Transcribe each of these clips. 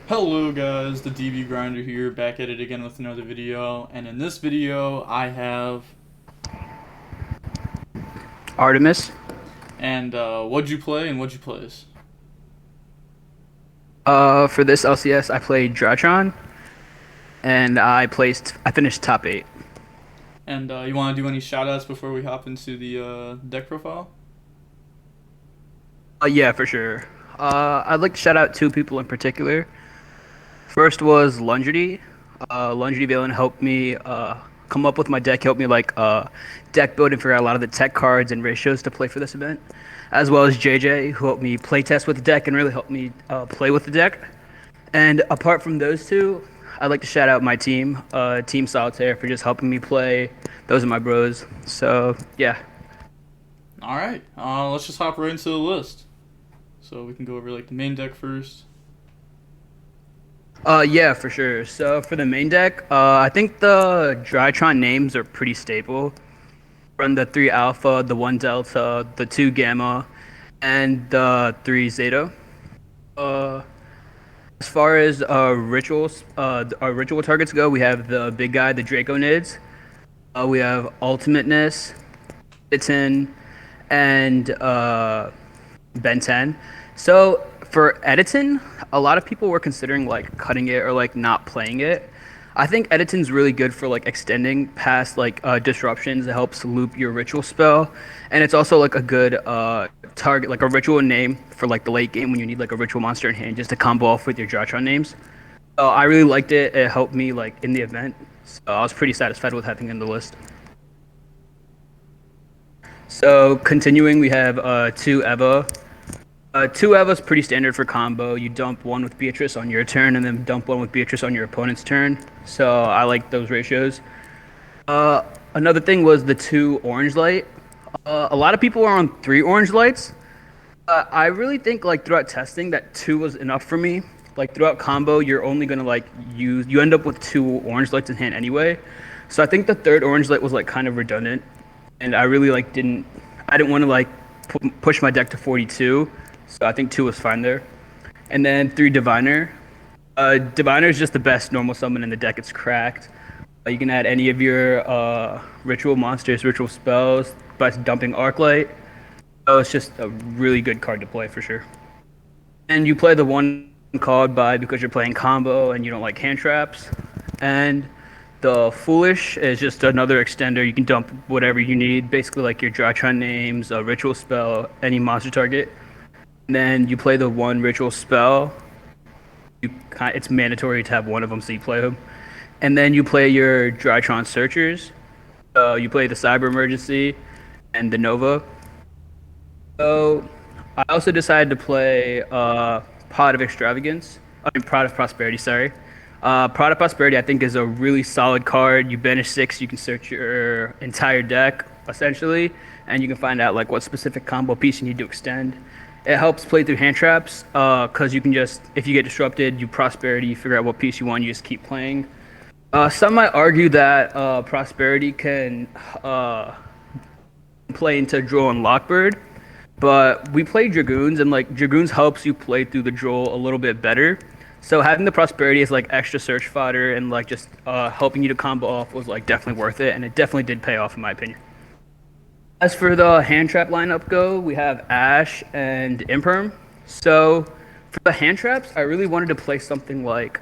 Hello guys, the DB Grinder here, back at it again with another video, and in this video I have... Artemis. And what'd you play and what'd you place? For this LCS, I played Drytron, and I finished top 8. And you want to do any shoutouts before we hop into the deck profile? Yeah, for sure. I'd like to shout out two people in particular. First was Lungerdy. Lungerdy Valen helped me come up with my deck, helped me deck build and figure out a lot of the tech cards and ratios to play for this event, as well as JJ, who helped me play test with the deck and really helped me play with the deck. And apart from those two, I'd like to shout out my team, Team Solitaire, for just helping me play. Those are my bros. So yeah. Alright, let's just hop right into the list. So we can go over like the main deck first. Yeah, for sure. So for the main deck, I think the Drytron names are pretty stable. Run the 3 Alpha, the 1 Delta, the 2 Gamma, and the 3 Zeta. As far as rituals, our ritual targets go, we have the big guy, the Draconids. We have Ultimateness, Editon, and Ben 10. So for Editon, a lot of people were considering like cutting it or like not playing it. I think Editon's really good for like extending past disruptions. It helps loop your ritual spell, and it's also like a good target, like a ritual name for like the late game when you need like a ritual monster in hand just to combo off with your Drytron names. So I really liked it. It helped me like in the event. So I was pretty satisfied with having it in the list. So continuing, we have 2 Eva. 2 Eva's pretty standard for combo. You dump 1 with Beatrice on your turn and then dump 1 with Beatrice on your opponent's turn. So I like those ratios. Another thing was the 2 Orange Light. A lot of people are on 3 Orange Lights. I really think like throughout testing that 2 was enough for me. Like throughout combo, you're only gonna you end up with 2 Orange Lights in hand anyway. So I think the 3rd Orange Light was like kind of redundant, and I really I didn't want to like push my deck to 42. So I think 2 was fine there. And then 3 Diviner. Diviner is just the best normal summon in the deck. It's cracked. You can add any of your ritual monsters, ritual spells by dumping Arclight. So it's just a really good card to play for sure. And you play the 1 called by because you're playing combo and you don't like hand traps. And the Foolish is just another extender. You can dump whatever you need, basically like your Drytron names, a ritual spell, any monster target. And then you play the 1 ritual spell. It's mandatory to have 1 of them, so you play them. And then you play your Drytron Searchers. You play the Cyber Emergency and the Nova. So I also decided to play Pot of Extravagance. Pot of Prosperity, sorry. Pot of Prosperity, I think, is a really solid card. You banish 6, you can search your entire deck, essentially, and you can find out like what specific combo piece you need to extend. It helps play through hand traps, because you can just, if you get disrupted, you Prosperity, you figure out what piece you want, you just keep playing. Some might argue that Prosperity can play into Droll and Lockbird, but we play Dragoons, and like Dragoons helps you play through the Droll a little bit better. So having the Prosperity as like extra search fodder and like just helping you to combo off was like definitely worth it, and it definitely did pay off in my opinion. As for the hand trap lineup go, we have Ash and Imperm. So for the hand traps, I really wanted to play something like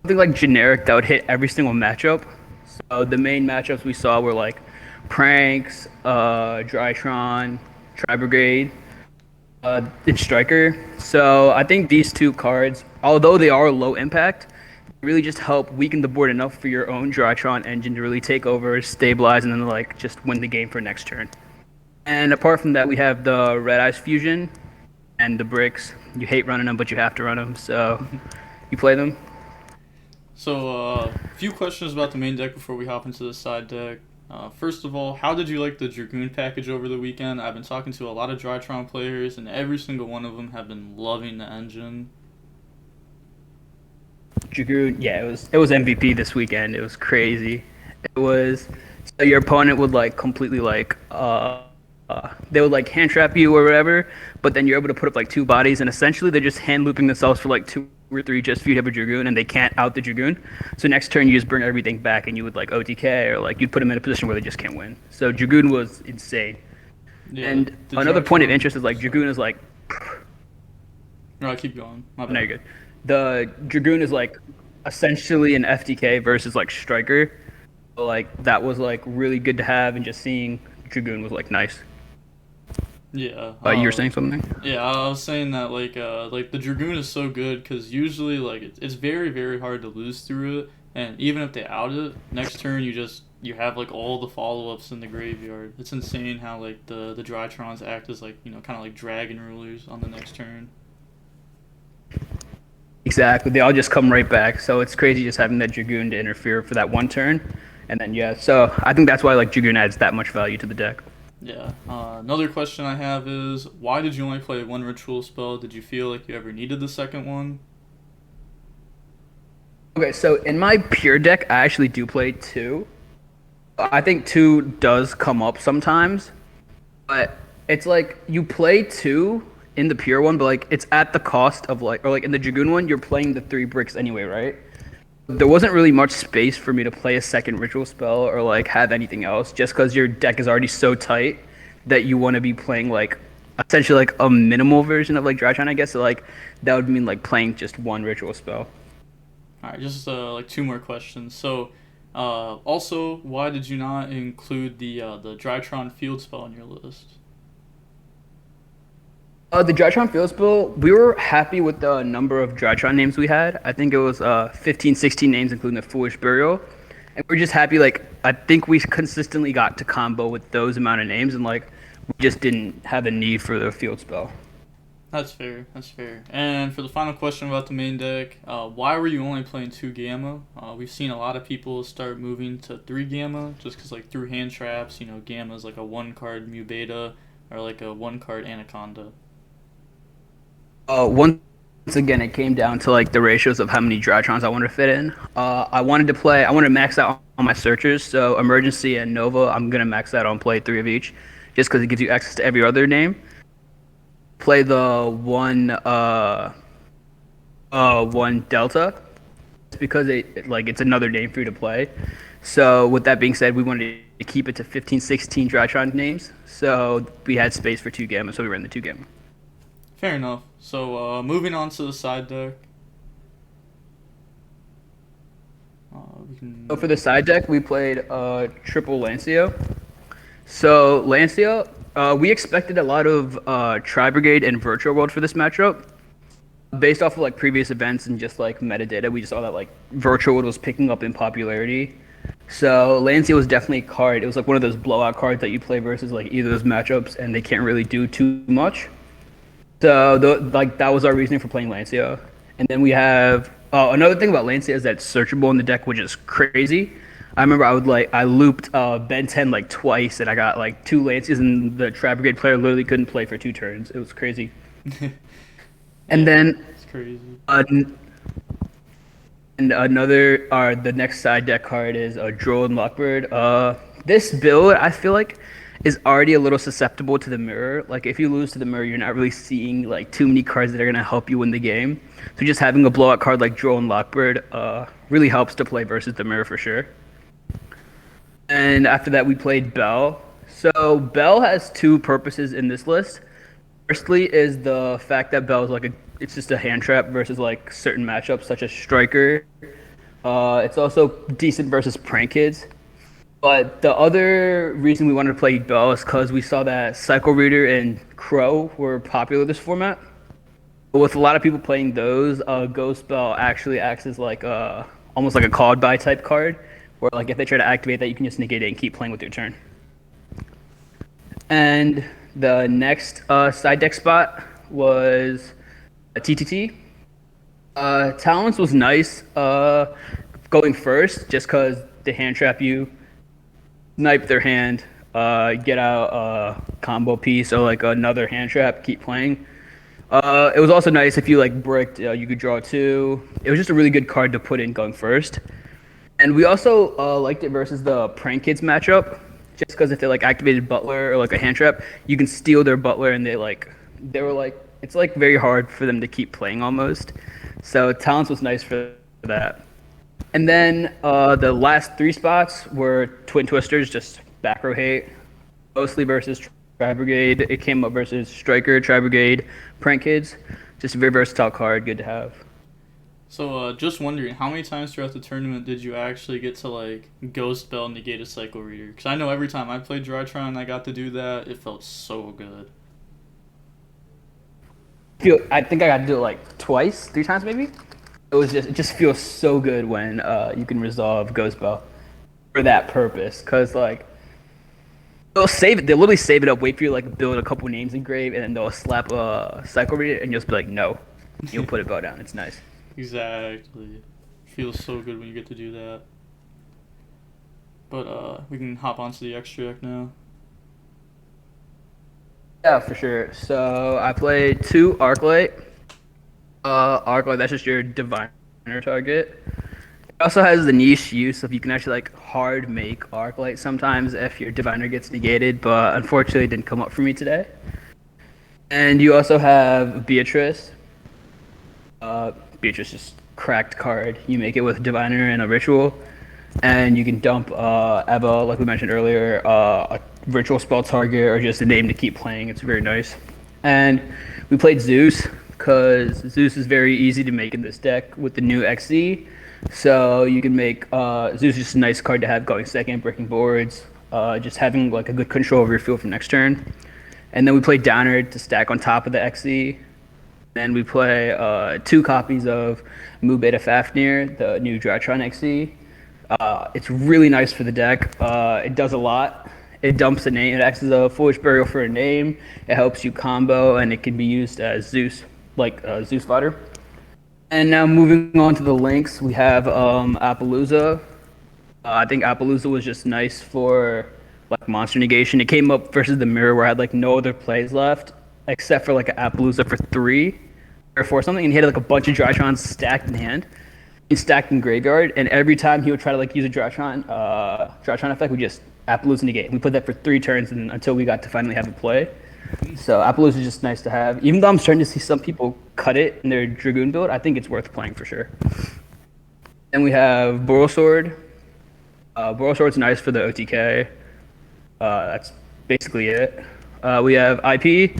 generic that would hit every single matchup. So the main matchups we saw were like Pranks, Drytron, Tri-Brigade, and Striker. So I think these 2 cards, although they are low impact, really just help weaken the board enough for your own Drytron engine to really take over, stabilize, and then like just win the game for next turn. And apart from that, we have the Red Eyes Fusion and the Bricks. You hate running them, but you have to run them, so you play them. So a few questions about the main deck before we hop into the side deck. First of all, how did you like the Dragoon package over the weekend? I've been talking to a lot of Drytron players, and every single one of them have been loving the engine. Dragoon, yeah, it was MVP this weekend. It was crazy. It was so your opponent would like completely like they would like hand trap you or whatever, but then you're able to put up like 2 bodies, and essentially they're just hand looping themselves for like 2 or 3 just for you to have a Dragoon, and they can't out the Dragoon. So next turn you just bring everything back, and you would like OTK, or like you'd put them in a position where they just can't win. So Dragoon was insane. Yeah, and another point of interest is like Dragoon is like. Alright, keep going. My bad. No, you're good. The Dragoon is like essentially an FTK versus like Striker. So, like that was like really good to have, and just seeing Dragoon was like nice. Yeah. You were saying something? Yeah, I was saying that like the Dragoon is so good because usually like it's very very hard to lose through it, and even if they out it next turn, you have like all the follow ups in the graveyard. It's insane how like the Drytrons act as like kind of like dragon rulers on the next turn. Exactly. They all just come right back. So it's crazy just having that Dragoon to interfere for that one turn, and then yeah. So I think that's why like Dragoon adds that much value to the deck. Yeah. Another question I have is, why did you only play one ritual spell? Did you feel like you ever needed the second one? Okay, so in my pure deck, I actually do play 2. I think 2 does come up sometimes, but it's like you play 2 in the pure one, but like it's at the cost of like, or like in the Dragoon one, you're playing the 3 bricks anyway, right? There wasn't really much space for me to play a second ritual spell or like have anything else, just because your deck is already so tight that you want to be playing like essentially like a minimal version of like Drytron, I guess. So like that would mean like playing just one ritual spell. All right, just like 2 more questions. So, also, why did you not include the Drytron field spell on your list? The Drytron field spell, we were happy with the number of Drytron names we had. I think it was 15, 16 names, including the Foolish Burial. And we're just happy, like, I think we consistently got to combo with those amount of names, and, like, we just didn't have a need for the field spell. That's fair. That's fair. And for the final question about the main deck, why were you only playing 2 Gamma? We've seen a lot of people start moving to 3 Gamma, just because, like, through hand traps, Gamma is like a 1-card Mu Beta, or like a 1-card Anaconda. Once again, it came down to like the ratios of how many Drytrons I wanted to fit in. I wanted to max out on my searchers, so Emergency and Nova, I'm gonna max that on play 3 of each, just because it gives you access to every other name. Play the one Delta, because it's another name for you to play. So with that being said, we wanted to keep it to 15, 16 Drytron names, so we had space for 2 Gamma, so we ran the 2 Gamma. Fair enough. So, moving on to the side deck. So for the side deck, we played triple Lancio. So Lancio, we expected a lot of Tri-Brigade and Virtual World for this matchup. Based off of like previous events and just like metadata, we just saw that like Virtual World was picking up in popularity. So Lancio was definitely a card. It was like one of those blowout cards that you play versus like either of those matchups, and they can't really do too much. So that was our reasoning for playing Lancio. And then we have another thing about Lancio is that it's searchable in the deck, which is crazy. I remember I looped Ben 10 like twice, and I got like 2 Lancios, and the Tri-Brigade player literally couldn't play for 2 turns. It was crazy. And then it's crazy. And the next side deck card is Droll and Lockbird. This build, I feel like, is already a little susceptible to the mirror. Like if you lose to the mirror, you're not really seeing like too many cards that are gonna help you win the game. So just having a blowout card like Droll and Lockbird really helps to play versus the mirror for sure. And after that, we played Bell. So Bell has 2 purposes in this list. Firstly is the fact that Bell is it's just a hand trap versus like certain matchups such as Striker. It's also decent versus Prank Kids. But the other reason we wanted to play Bell is because we saw that Cycle Reader and Crow were popular this format. But with a lot of people playing those, Ghost Bell actually acts as like almost like a called by type card, where like if they try to activate that, you can just negate it and keep playing with your turn. And the next side deck spot was a TTT. Talents was nice going first, just because they hand trap you, snipe their hand, get out a combo piece or like another hand trap, keep playing. It was also nice if you like bricked, you could draw 2. It was just a really good card to put in going first. And we also liked it versus the Prank Kids matchup, just because if they like activated Butler or like a hand trap, you can steal their Butler, and they were like it's like very hard for them to keep playing almost. So talents was nice for that. And then the last 3 spots were Twin Twisters, just back row hate, mostly versus Tri Brigade. It came up versus Striker, Tri Brigade, Prank Kids. Just a very versatile card, good to have. So, just wondering, how many times throughout the tournament did you actually get to, like, Ghost Bell negate a Cycle Reader? Because I know every time I played Drytron and I got to do that, it felt so good. I think I got to do it like twice, 3 times maybe. It just feels so good when you can resolve Ghost Bell for that purpose. Because, like, they'll literally save it up, wait for you to, like, build a couple names in grave, and then they'll slap a Cycle Reader, and you'll just be like, no. You'll put a bow down. It's nice. Exactly. Feels so good when you get to do that. But we can hop onto the extra deck now. Yeah, for sure. So I played 2 Arclight. Arclight, that's just your Diviner target. It also has the niche use of you can actually like hard make Arclight sometimes if your Diviner gets negated, but unfortunately it didn't come up for me today. And you also have Beatrice. Beatrice just cracked card. You make it with Diviner and a Ritual, and you can dump Eva, like we mentioned earlier, a Ritual spell target or just a name to keep playing. It's very nice. And we played Zeus because Zeus is very easy to make in this deck with the new XZ. So you can make Zeus just a nice card to have going second, breaking boards, just having like a good control over your field for next turn. And then we played Downer to stack on top of the XZ. Then we play 2 copies of Mu Beta Fafnir, the new Drytron XZ. It's really nice for the deck. It does a lot. It dumps a name. It acts as a Foolish Burial for a name. It helps you combo, and it can be used as Zeus, like Zeus fodder. And now moving on to the links, we have Appaloosa. I think Appaloosa was just nice for like monster negation. It came up versus the Mirror where I had like no other plays left except for like an Appaloosa for 3 or 4 something, and he had like a bunch of Drytrons stacked in hand. He's stacked in graveyard, and every time he would try to like use a Drytron effect, we just Appaloosa negate. We put that for 3 turns until we got to finally have it play. So Appaloosa is just nice to have. Even though I'm starting to see some people cut it in their Dragoon build, I think it's worth playing for sure. Then we have Boral Sword. Boral Sword's nice for the OTK. That's basically it. We have IP.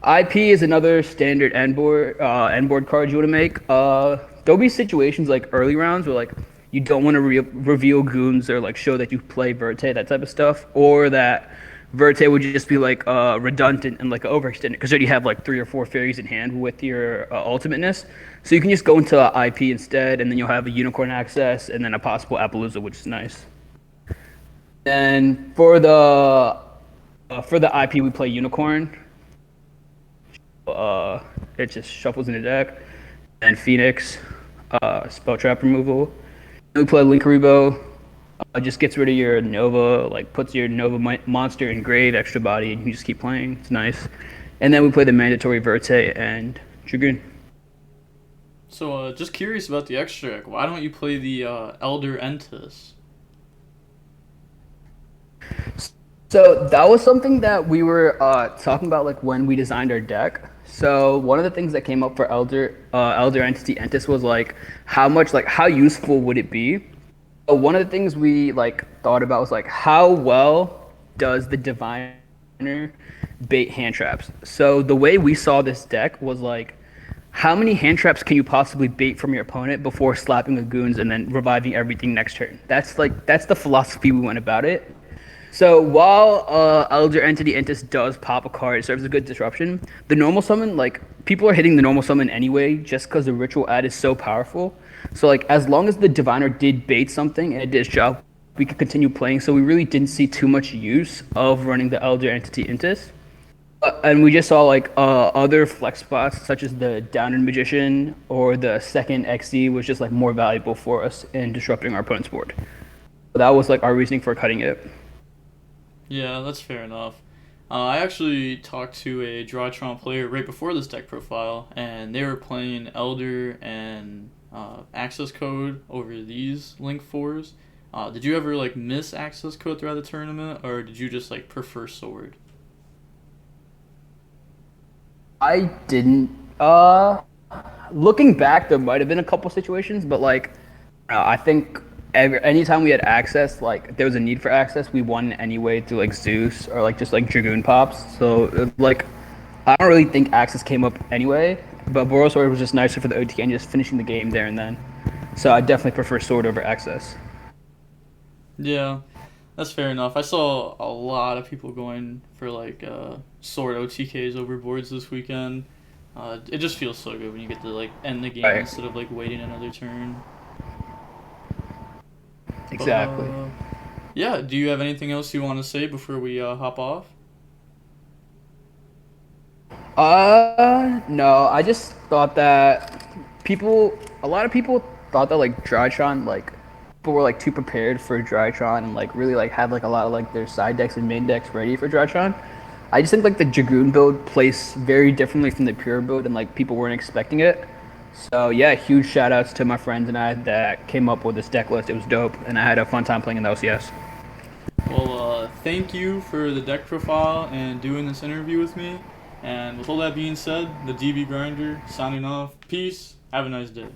IP is another standard end board card you want to make. There'll be situations like early rounds where like you don't want to reveal goons or like show that you play Verte, that type of stuff, or that Verte would just be like redundant and like overextended because you already have like 3 or 4 fairies in hand with your ultimateness. So you can just go into IP instead, and then you'll have a Unicorn access and then a possible Appaloosa, which is nice. Then for the IP, we play Unicorn. It just shuffles in the deck. And Phoenix, spell trap removal. We play Linkaribo. Just gets rid of your Nova, like puts your Nova monster in grave, extra body, and you just keep playing. It's nice. And then we play the mandatory Verte and Dragoon. So, just curious about the extra deck. Why don't you play the Elder Entis? So that was something that we were talking about like when we designed our deck. So one of the things that came up for Elder Entity Entis was like how useful would it be? So one of the things we like thought about was like how well does the Diviner bait hand traps? So the way we saw this deck was like how many hand traps can you possibly bait from your opponent before slapping the goons and then reviving everything next turn? That's the philosophy we went about it. So while Elder Entity Entis does pop a card, it serves as a good disruption. The normal summon, like people are hitting the normal summon anyway, just because the ritual ad is so powerful. So like as long as the Diviner did bait something and it did its job, we could continue playing. So we really didn't see too much use of running the Elder Entity Entis. And we just saw like other flex spots such as the Downer Magician or the second XD was just like more valuable for us in disrupting our opponent's board. So that was like our reasoning for cutting it. Yeah, that's fair enough. I actually talked to a Drytron player right before this deck profile, and they were playing Elder and access code over these link 4s. Did you ever like miss access code throughout the tournament, or did you just like prefer sword? I didn't. looking back, there might have been a couple situations, but like, I think anytime we had access, like there was a need for access, we won anyway through like Zeus or like just like Dragoon pops. So like, I don't really think access came up anyway. But Boral Sword was just nicer for the OTK and just finishing the game there and then. So I definitely prefer Sword over access. Yeah, that's fair enough. I saw a lot of people going for like sword OTKs over boards this weekend. It just feels so good when you get to like end the game Right. instead of like waiting another turn. Exactly. Yeah, do you have anything else you want to say before we hop off? No, I just thought that a lot of people thought that like Drytron, like people were like too prepared for Drytron and like really like had like a lot of like their side decks and main decks ready for Drytron. I just think like the Dragoon build plays very differently from the pure build and like people weren't expecting it. So yeah, huge shout outs to my friends and I that came up with this deck list. It was dope and I had a fun time playing in the LCS. Well, thank you for the deck profile and doing this interview with me. And with all that being said, the DB Grinder signing off. Peace. Have a nice day.